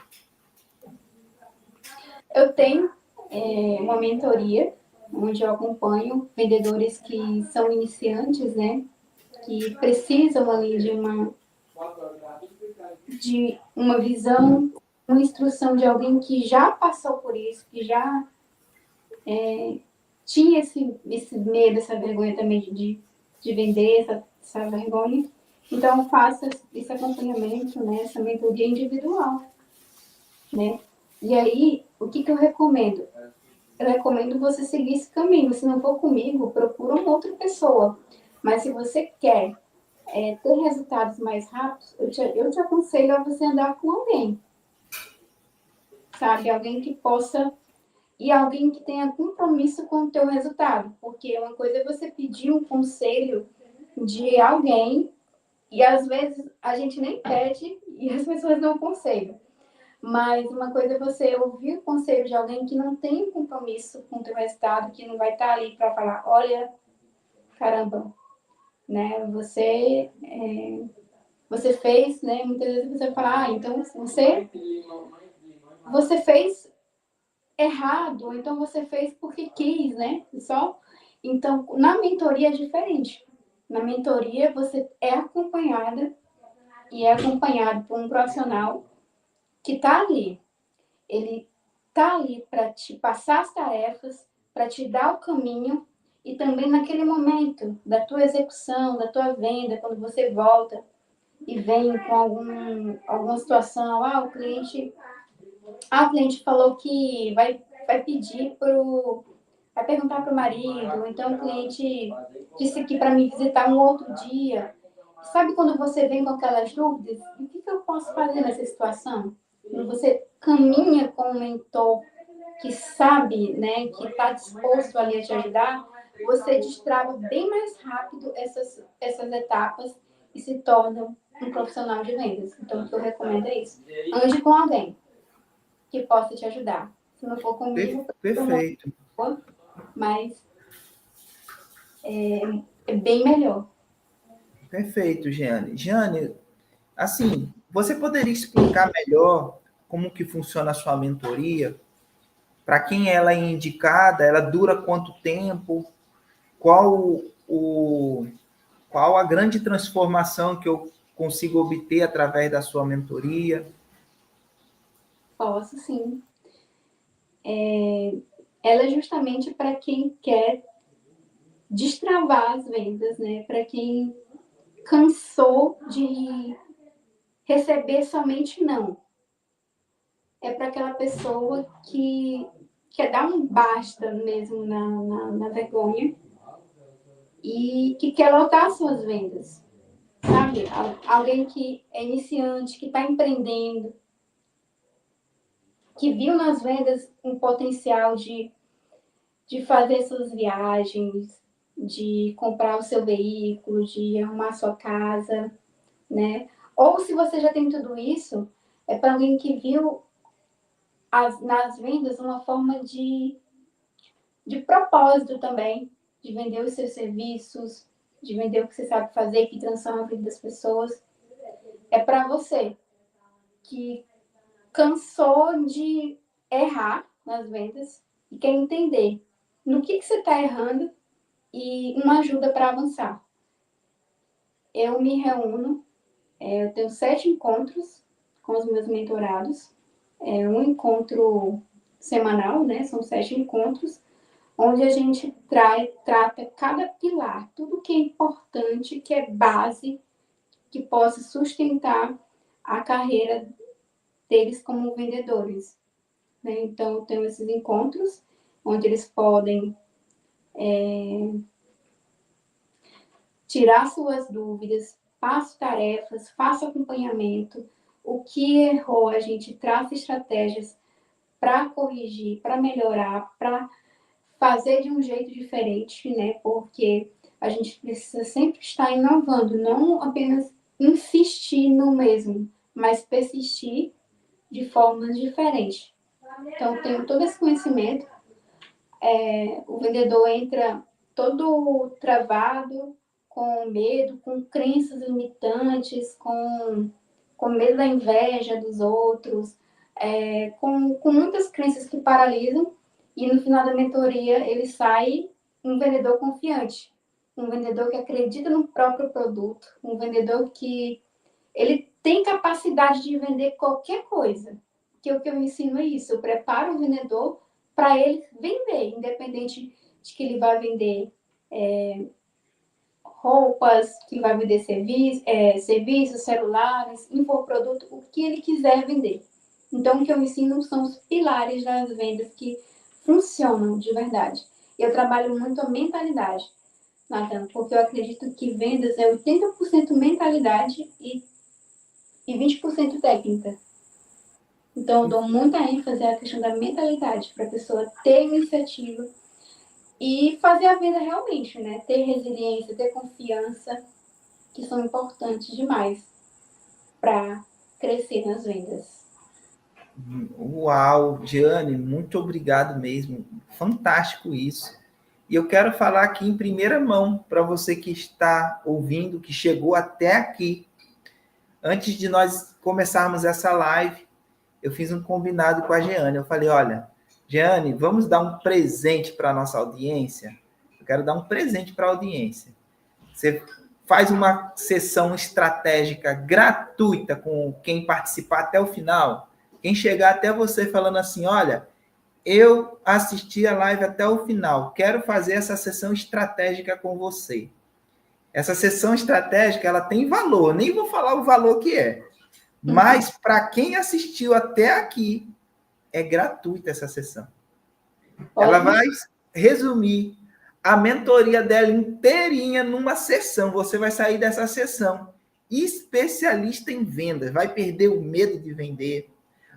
S2: Eu tenho uma mentoria onde eu acompanho vendedores que são iniciantes, né? Que precisam ali de uma visão, uma instrução de alguém que já passou por isso, que já tinha esse medo, essa vergonha também de vender, essa vergonha. Então, eu faço esse acompanhamento, né? Essa mentoria individual, né? E aí, o que eu recomendo? Eu recomendo você seguir esse caminho. Se não for comigo, procura uma outra pessoa. Mas se você quer ter resultados mais rápidos, eu te aconselho a você andar com alguém. Sabe? Alguém que possa... E alguém que tenha compromisso com o teu resultado. Porque uma coisa é você pedir um conselho de alguém e às vezes a gente nem pede e as pessoas não aconselham. Mas uma coisa é você ouvir o conselho de alguém que não tem compromisso com o teu resultado, que não vai estar ali para falar, olha, caramba, né? Você fez, né? Muitas vezes você fala, então você fez errado, ou então você fez porque quis, né? Então, na mentoria é diferente. Na mentoria você é acompanhada e é acompanhado por um profissional que está ali. Ele está ali para te passar as tarefas, para te dar o caminho e também naquele momento da tua execução, da tua venda, quando você volta e vem com alguma situação, o cliente falou que vai pedir vai perguntar para o marido, então o cliente disse que para me visitar um outro dia. Sabe quando você vem com aquelas dúvidas? O que eu posso fazer nessa situação? Quando você caminha com um mentor que sabe, né, que está disposto ali a te ajudar, você destrava bem mais rápido essas etapas e se torna um profissional de vendas. Então, o que eu recomendo é isso. Ande com alguém que possa te ajudar. Se não for comigo,
S1: perfeito.
S2: Mas é bem melhor.
S1: Perfeito, Jeane. Jeane, assim, você poderia explicar melhor como que funciona a sua mentoria? Para quem ela é indicada, ela dura quanto tempo? Qual qual a grande transformação que eu consigo obter através da sua mentoria?
S2: Posso, sim. Ela é justamente para quem quer destravar as vendas, né? Para quem cansou de receber somente não. É para aquela pessoa que quer dar um basta mesmo na vergonha e que quer lotar suas vendas, sabe? Alguém que é iniciante, que está empreendendo, que viu nas vendas um potencial de fazer suas viagens, de comprar o seu veículo, de arrumar sua casa, né? Ou se você já tem tudo isso, é para alguém que viu nas vendas uma forma de propósito também, de vender os seus serviços, de vender o que você sabe fazer, que transforma a vida das pessoas. É para você que cansou de errar nas vendas e quer entender no que você está errando e uma ajuda para avançar. Eu me reúno, eu tenho 7 encontros com os meus mentorados, um encontro semanal, né? São 7 encontros, onde a gente trata cada pilar, tudo que é importante, que é base, que possa sustentar a carreira deles como vendedores, né? Então, eu tenho esses encontros, onde eles podem tirar suas dúvidas, faço tarefas, faço acompanhamento, o que errou, a gente traça estratégias para corrigir, para melhorar, para fazer de um jeito diferente, né? Porque a gente precisa sempre estar inovando, não apenas insistir no mesmo, mas persistir de formas diferentes. Então, tenho todo esse conhecimento. O vendedor entra todo travado, com medo, com crenças limitantes, com medo da inveja dos outros, com muitas crenças que paralisam, e no final da mentoria ele sai um vendedor confiante, um vendedor que acredita no próprio produto, um vendedor que ele tem capacidade de vender qualquer coisa. Que o que eu ensino é isso, eu preparo o vendedor para ele vender, independente de que ele vai vender roupas, que ele vai vender serviços, celulares, infoproduto, o que ele quiser vender. Então, o que eu ensino são os pilares das vendas que funcionam de verdade. Eu trabalho muito a mentalidade, Nathan, porque eu acredito que vendas é 80% mentalidade e 20% técnica. Então, eu dou muita ênfase à questão da mentalidade, para a pessoa ter iniciativa e fazer a venda realmente, né? Ter resiliência, ter confiança, que são importantes demais para crescer nas vendas.
S1: Uau, Giane, muito obrigado mesmo. Fantástico isso. E eu quero falar aqui em primeira mão para você que está ouvindo, que chegou até aqui. Antes de nós começarmos essa live, eu fiz um combinado com a Giane. Eu falei, olha, Giane, vamos dar um presente para a nossa audiência? Eu quero dar um presente para a audiência. Você faz uma sessão estratégica gratuita com quem participar até o final. Quem chegar até você falando assim, olha, eu assisti a live até o final, quero fazer essa sessão estratégica com você. Essa sessão estratégica, ela tem valor, nem vou falar o valor que é. Mas para quem assistiu até aqui, é gratuita essa sessão. Ela vai resumir a mentoria dela inteirinha numa sessão. Você vai sair dessa sessão especialista em vendas, vai perder o medo de vender,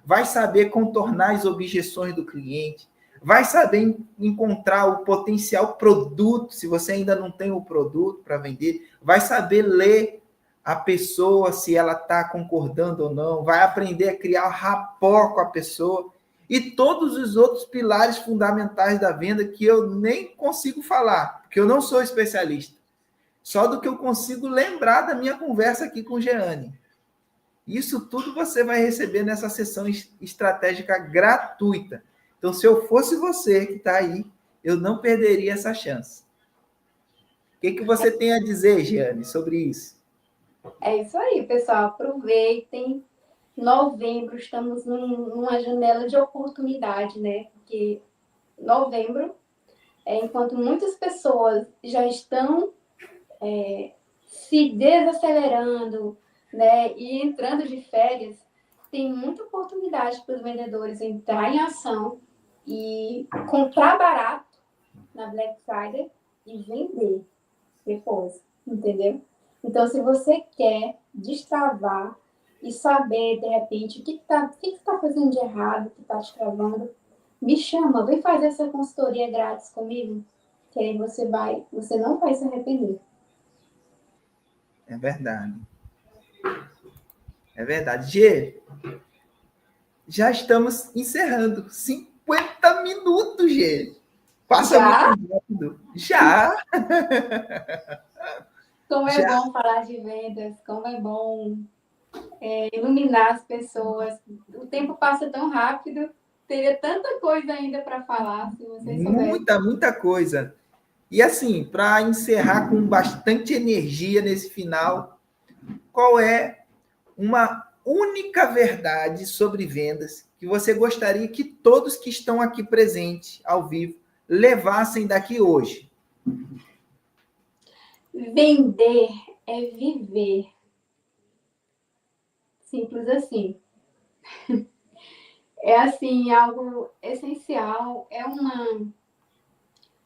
S1: vai saber contornar as objeções do cliente, vai saber encontrar o potencial produto, se você ainda não tem o produto para vender, vai saber ler a pessoa, se ela está concordando ou não, vai aprender a criar rapport com a pessoa e todos os outros pilares fundamentais da venda que eu nem consigo falar, porque eu não sou especialista. Só do que eu consigo lembrar da minha conversa aqui com Jeane. Isso tudo você vai receber nessa sessão estratégica gratuita. Então, se eu fosse você que está aí, eu não perderia essa chance. O que você tem a dizer, Jeane, sobre isso?
S2: É isso aí, pessoal. Aproveitem. Novembro, estamos numa janela de oportunidade, né? Porque novembro, enquanto muitas pessoas já estão se desacelerando, né? E entrando de férias, tem muita oportunidade para os vendedores entrar em ação e comprar barato na Black Friday e vender depois, entendeu? Então, se você quer destravar e saber, de repente, o que tá fazendo de errado, o que está te travando, me chama, vem fazer essa consultoria grátis comigo, que aí você não vai se arrepender.
S1: É verdade. É verdade. Gê, já estamos encerrando. 50 minutos, Gê. Passa muito
S2: Já?
S1: rápido. Já,
S2: Como é
S1: já.
S2: bom falar de vendas, como é bom iluminar as pessoas. O tempo passa tão rápido, teria tanta coisa ainda para falar, se vocês soubessem.
S1: Muita, muita coisa. E assim, para encerrar com bastante energia nesse final, qual é uma única verdade sobre vendas que você gostaria que todos que estão aqui presentes, ao vivo, levassem daqui hoje?
S2: Vender é viver. Simples assim. É assim, algo essencial,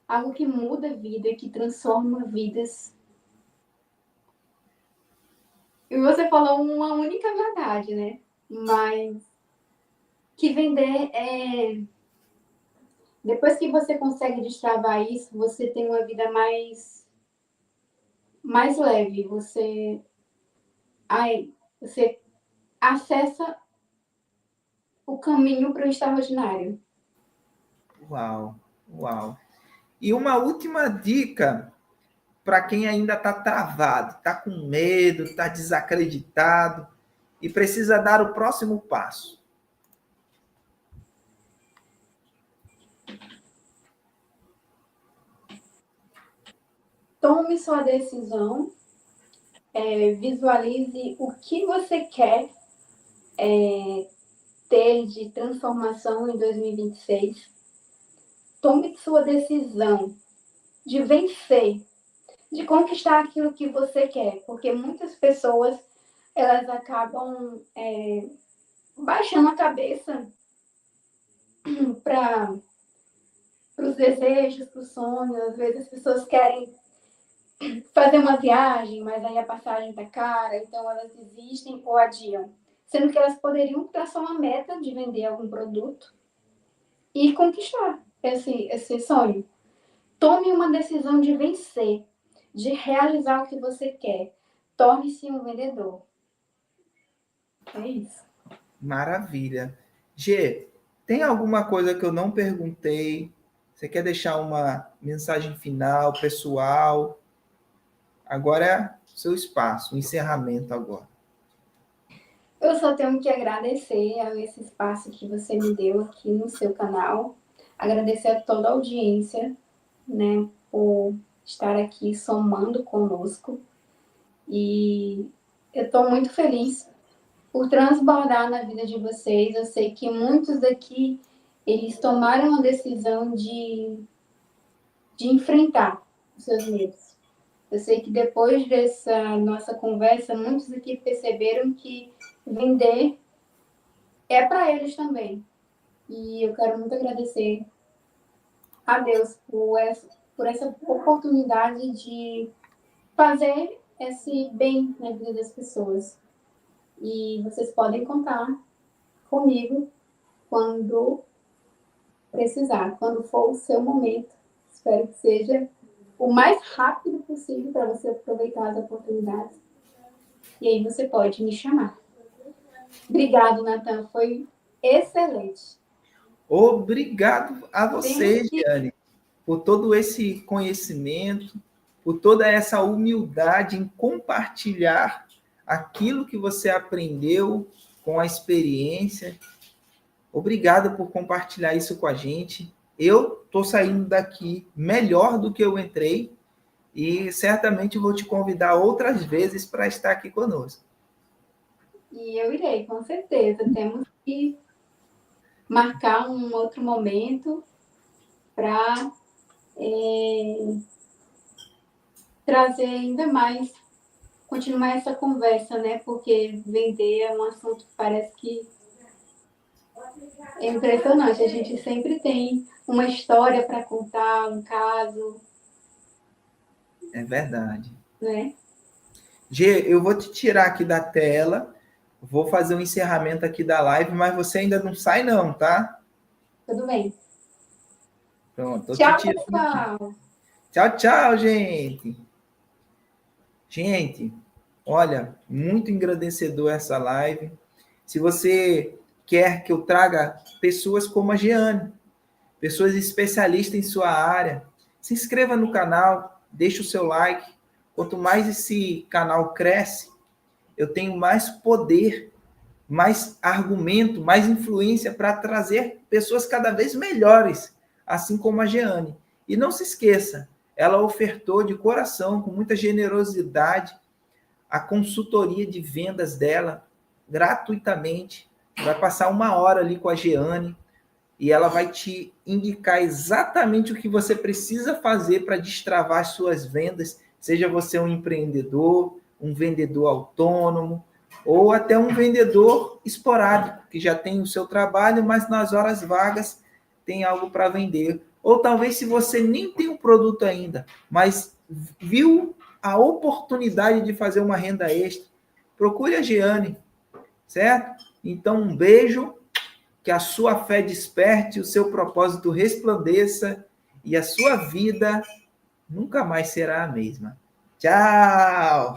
S2: algo que muda a vida, que transforma vidas. E você falou uma única verdade, né? Mas que vender é. Depois que você consegue destravar isso, você tem uma vida mais leve. Você acessa o caminho para o extraordinário.
S1: Uau, uau. E uma última dica para quem ainda está travado, está com medo, está desacreditado e precisa dar o próximo passo.
S2: Tome sua decisão, visualize o que você quer ter de transformação em 2026. Tome sua decisão de vencer, de conquistar aquilo que você quer, porque muitas pessoas elas acabam baixando a cabeça para os desejos, para os sonhos. Às vezes as pessoas querem fazer uma viagem, mas aí a passagem está cara, então elas desistem ou adiam. Sendo que elas poderiam traçar uma meta de vender algum produto e conquistar esse sonho. Tome uma decisão de vencer, de realizar o que você quer. Torne-se um vendedor. É isso.
S1: Maravilha. Gê, tem alguma coisa que eu não perguntei? Você quer deixar uma mensagem final, pessoal? Agora é seu espaço, o encerramento agora.
S2: Eu só tenho que agradecer a esse espaço que você me deu aqui no seu canal. Agradecer a toda a audiência, né, por estar aqui somando conosco. E eu estou muito feliz por transbordar na vida de vocês. Eu sei que muitos daqui, eles tomaram a decisão de enfrentar os seus medos. Eu sei que depois dessa nossa conversa, muitos aqui perceberam que vender é para eles também. E eu quero muito agradecer a Deus por essa oportunidade de fazer esse bem na vida das pessoas. E vocês podem contar comigo quando precisar, quando for o seu momento. Espero que seja o mais rápido possível para você aproveitar as oportunidades. E aí você pode me chamar. Obrigado, Natan. Foi excelente.
S1: Obrigado a
S2: Temos
S1: você,
S2: que
S1: Giane, por todo esse conhecimento, por toda essa humildade em compartilhar aquilo que você aprendeu com a experiência. Obrigado por compartilhar isso com a gente. Eu estou saindo daqui melhor do que eu entrei e certamente vou te convidar outras vezes para estar aqui conosco.
S2: E eu irei, com certeza. Temos que marcar um outro momento para trazer ainda mais, continuar essa conversa, né? Porque vender é um assunto que parece que É impressionante, a gente sempre tem uma história para contar, um caso,
S1: É verdade.
S2: né?
S1: Gê, eu vou te tirar aqui da tela, vou fazer um encerramento aqui da live, mas você ainda não sai não, tá?
S2: Tudo bem.
S1: Pronto, tô te
S2: Tchau,
S1: tirando aqui.
S2: pessoal.
S1: Tchau, tchau, gente. Gente, olha, muito engrandecedor essa live. Se você quer que eu traga pessoas como a Jeane, pessoas especialistas em sua área, se inscreva no canal, deixe o seu like. Quanto mais esse canal cresce, eu tenho mais poder, mais argumento, mais influência para trazer pessoas cada vez melhores, assim como a Jeane. E não se esqueça, ela ofertou de coração, com muita generosidade, a consultoria de vendas dela gratuitamente. Vai passar 1 hora ali com a Jeane e ela vai te indicar exatamente o que você precisa fazer para destravar as suas vendas, seja você um empreendedor, um vendedor autônomo ou até um vendedor esporádico, que já tem o seu trabalho, mas nas horas vagas tem algo para vender. Ou talvez se você nem tem um produto ainda, mas viu a oportunidade de fazer uma renda extra, procure a Jeane, certo? Então, um beijo, que a sua fé desperte, o seu propósito resplandeça e a sua vida nunca mais será a mesma. Tchau!